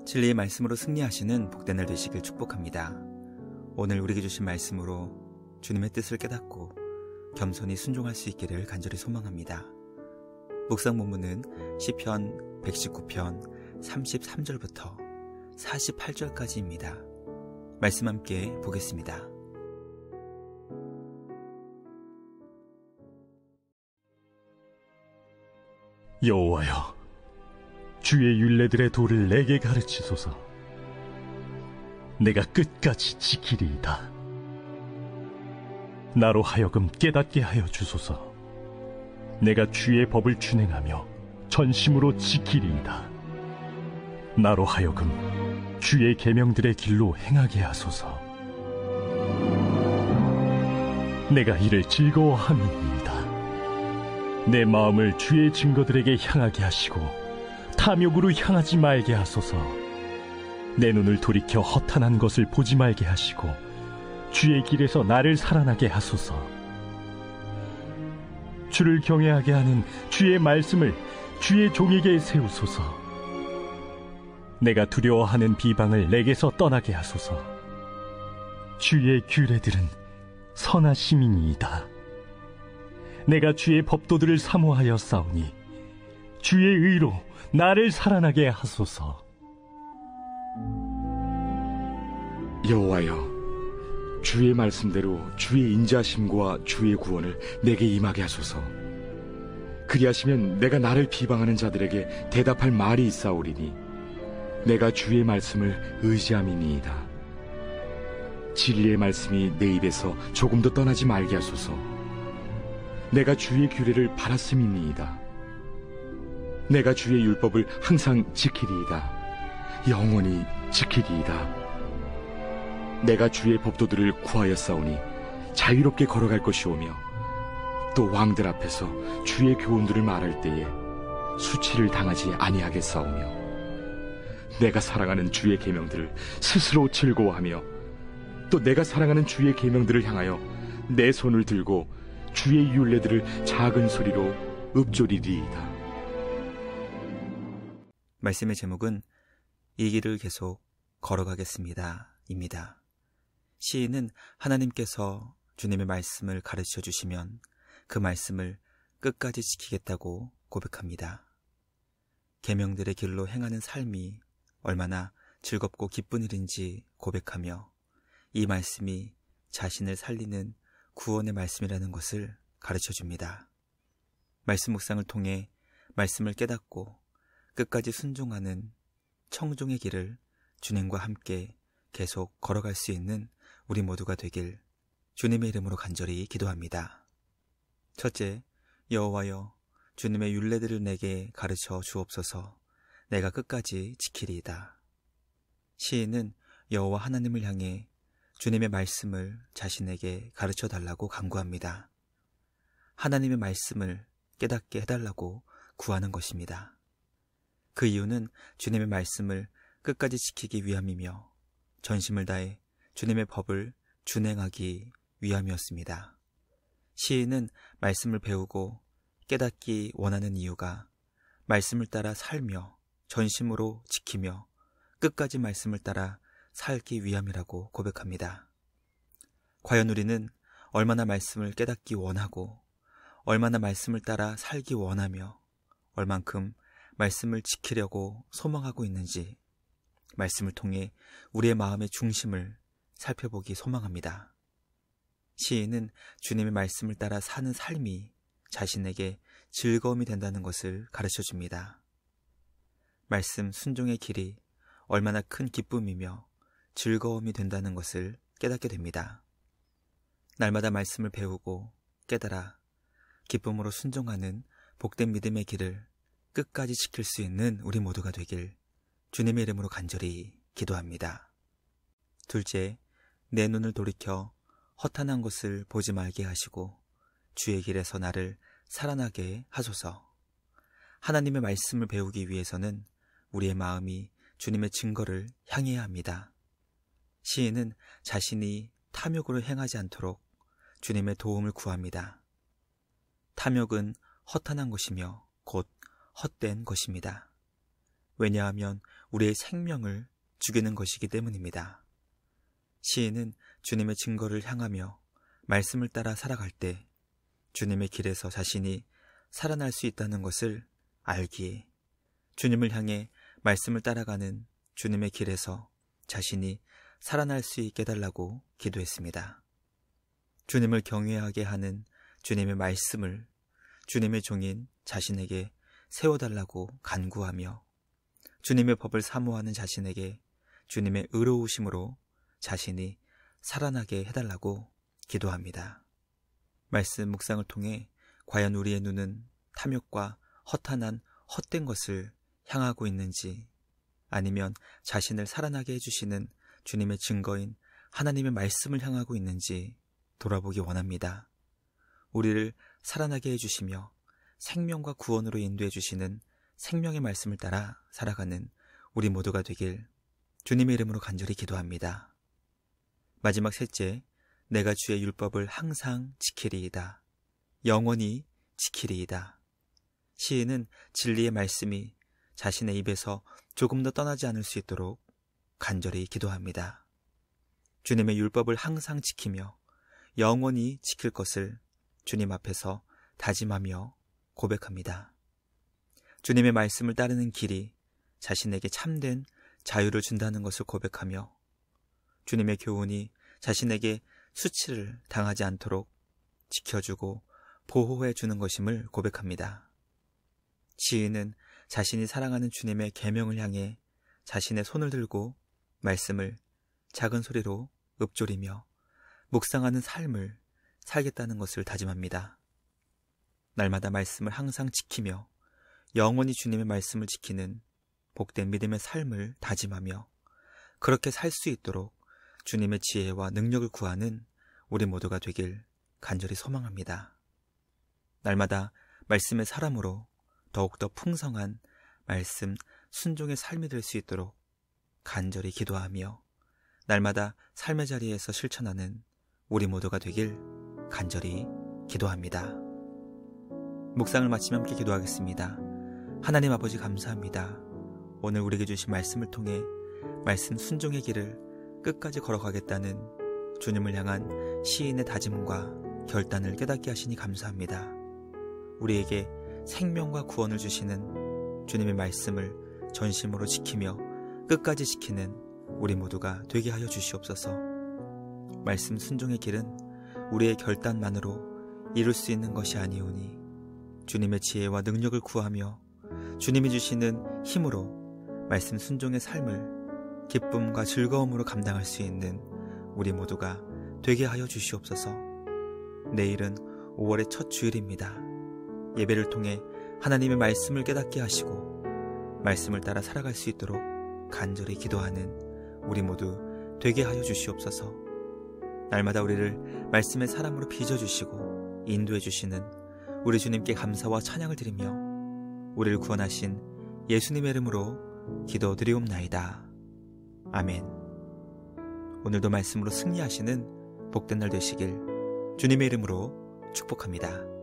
진리의 말씀으로 승리하시는 복된 날 되시길 축복합니다. 오늘 우리에게 주신 말씀으로 주님의 뜻을 깨닫고 겸손히 순종할 수 있기를 간절히 소망합니다. 묵상 본문은 시편 119편 33절부터 48절까지입니다. 말씀 함께 보겠습니다. 여호와여, 주의 율례들의 도를 내게 가르치소서. 내가 끝까지 지키리이다. 나로 하여금 깨닫게 하여 주소서. 내가 주의 법을 준행하며 전심으로 지키리이다. 나로 하여금 주의 계명들의 길로 행하게 하소서. 내가 이를 즐거워함이니이다. 내 마음을 주의 증거들에게 향하게 하시고 탐욕으로 향하지 말게 하소서. 내 눈을 돌이켜 허탄한 것을 보지 말게 하시고 주의 길에서 나를 살아나게 하소서. 주를 경외하게 하는 주의 말씀을 주의 종에게 세우소서. 내가 두려워하는 비방을 내게서 떠나게 하소서. 주의 규례들은 선하심이니이다. 내가 주의 법도들을 사모하여 싸우니 주의 의로 나를 살아나게 하소서. 여호와여, 주의 말씀대로 주의 인자심과 주의 구원을 내게 임하게 하소서. 그리하시면 내가 나를 비방하는 자들에게 대답할 말이 있사오리니 내가 주의 말씀을 의지함이니이다. 진리의 말씀이 내 입에서 조금도 떠나지 말게 하소서. 내가 주의 규례를 바랐음이니이다. 내가 주의 율법을 항상 지키리이다. 영원히 지키리이다. 내가 주의 법도들을 구하여 싸우니 자유롭게 걸어갈 것이오며 또 왕들 앞에서 주의 교훈들을 말할 때에 수치를 당하지 아니하겠사오며 내가 사랑하는 주의 계명들을 스스로 즐거워하며 또 내가 사랑하는 주의 계명들을 향하여 내 손을 들고 주의 율례들을 작은 소리로 읊조리리이다. 말씀의 제목은 이 길을 계속 걸어가겠습니다 입니다. 시인은 하나님께서 주님의 말씀을 가르쳐 주시면 그 말씀을 끝까지 지키겠다고 고백합니다. 계명들의 길로 행하는 삶이 얼마나 즐겁고 기쁜 일인지 고백하며 이 말씀이 자신을 살리는 구원의 말씀이라는 것을 가르쳐 줍니다. 말씀 묵상을 통해 말씀을 깨닫고 끝까지 순종하는 청종의 길을 주님과 함께 계속 걸어갈 수 있는 우리 모두가 되길 주님의 이름으로 간절히 기도합니다. 첫째, 여호와여, 주님의 율례들을 내게 가르쳐 주옵소서. 내가 끝까지 지키리이다. 시인은 여호와 하나님을 향해 주님의 말씀을 자신에게 가르쳐 달라고 간구합니다. 하나님의 말씀을 깨닫게 해달라고 구하는 것입니다. 그 이유는 주님의 말씀을 끝까지 지키기 위함이며 전심을 다해 주님의 법을 준행하기 위함이었습니다. 시인은 말씀을 배우고 깨닫기 원하는 이유가 말씀을 따라 살며 전심으로 지키며 끝까지 말씀을 따라 살기 위함이라고 고백합니다. 과연 우리는 얼마나 말씀을 깨닫기 원하고 얼마나 말씀을 따라 살기 원하며 얼만큼 말씀을 지키려고 소망하고 있는지 말씀을 통해 우리의 마음의 중심을 살펴보기 소망합니다. 시인은 주님의 말씀을 따라 사는 삶이 자신에게 즐거움이 된다는 것을 가르쳐 줍니다. 말씀 순종의 길이 얼마나 큰 기쁨이며 즐거움이 된다는 것을 깨닫게 됩니다. 날마다 말씀을 배우고 깨달아 기쁨으로 순종하는 복된 믿음의 길을 끝까지 지킬 수 있는 우리 모두가 되길 주님의 이름으로 간절히 기도합니다. 둘째, 내 눈을 돌이켜 허탄한 것을 보지 말게 하시고 주의 길에서 나를 살아나게 하소서. 하나님의 말씀을 배우기 위해서는 우리의 마음이 주님의 증거를 향해야 합니다. 시인은 자신이 탐욕으로 행하지 않도록 주님의 도움을 구합니다. 탐욕은 허탄한 것이며 곧 헛된 것입니다. 왜냐하면 우리의 생명을 죽이는 것이기 때문입니다. 시인은 주님의 증거를 향하며 말씀을 따라 살아갈 때 주님의 길에서 자신이 살아날 수 있다는 것을 알기에 주님을 향해 말씀을 따라가는 주님의 길에서 자신이 살아날 수 있게 해달라고 기도했습니다. 주님을 경외하게 하는 주님의 말씀을 주님의 종인 자신에게 세워달라고 간구하며 주님의 법을 사모하는 자신에게 주님의 의로우심으로 자신이 살아나게 해달라고 기도합니다. 말씀 묵상을 통해 과연 우리의 눈은 탐욕과 허탄한 헛된 것을 향하고 있는지, 아니면 자신을 살아나게 해주시는 주님의 증거인 하나님의 말씀을 향하고 있는지 돌아보기 원합니다. 우리를 살아나게 해주시며 생명과 구원으로 인도해 주시는 생명의 말씀을 따라 살아가는 우리 모두가 되길 주님의 이름으로 간절히 기도합니다. 마지막 셋째, 내가 주의 율법을 항상 지키리이다. 영원히 지키리이다. 시인은 진리의 말씀이 자신의 입에서 조금 더 떠나지 않을 수 있도록 간절히 기도합니다. 주님의 율법을 항상 지키며 영원히 지킬 것을 주님 앞에서 다짐하며 고백합니다. 주님의 말씀을 따르는 길이 자신에게 참된 자유를 준다는 것을 고백하며 주님의 교훈이 자신에게 수치를 당하지 않도록 지켜주고 보호해 주는 것임을 고백합니다. 시인은 자신이 사랑하는 주님의 계명을 향해 자신의 손을 들고 말씀을 작은 소리로 읊조리며 묵상하는 삶을 살겠다는 것을 다짐합니다. 날마다 말씀을 항상 지키며 영원히 주님의 말씀을 지키는 복된 믿음의 삶을 다짐하며 그렇게 살 수 있도록 주님의 지혜와 능력을 구하는 우리 모두가 되길 간절히 소망합니다. 날마다 말씀의 사람으로 더욱더 풍성한 말씀 순종의 삶이 될 수 있도록 간절히 기도하며 날마다 삶의 자리에서 실천하는 우리 모두가 되길 간절히 기도합니다. 묵상을 마치며 함께 기도하겠습니다. 하나님 아버지 감사합니다. 오늘 우리에게 주신 말씀을 통해 말씀 순종의 길을 끝까지 걸어가겠다는 주님을 향한 시인의 다짐과 결단을 깨닫게 하시니 감사합니다. 우리에게 생명과 구원을 주시는 주님의 말씀을 전심으로 지키며 끝까지 지키는 우리 모두가 되게 하여 주시옵소서. 말씀 순종의 길은 우리의 결단만으로 이룰 수 있는 것이 아니오니 주님의 지혜와 능력을 구하며 주님이 주시는 힘으로 말씀 순종의 삶을 기쁨과 즐거움으로 감당할 수 있는 우리 모두가 되게 하여 주시옵소서. 내일은 5월의 첫 주일입니다. 예배를 통해 하나님의 말씀을 깨닫게 하시고 말씀을 따라 살아갈 수 있도록 간절히 기도하는 우리 모두 되게 하여 주시옵소서. 날마다 우리를 말씀의 사람으로 빚어주시고 인도해 주시는 우리 주님께 감사와 찬양을 드리며 우리를 구원하신 예수님의 이름으로 기도드리옵나이다. 아멘. 오늘도 말씀으로 승리하시는 복된 날 되시길 주님의 이름으로 축복합니다.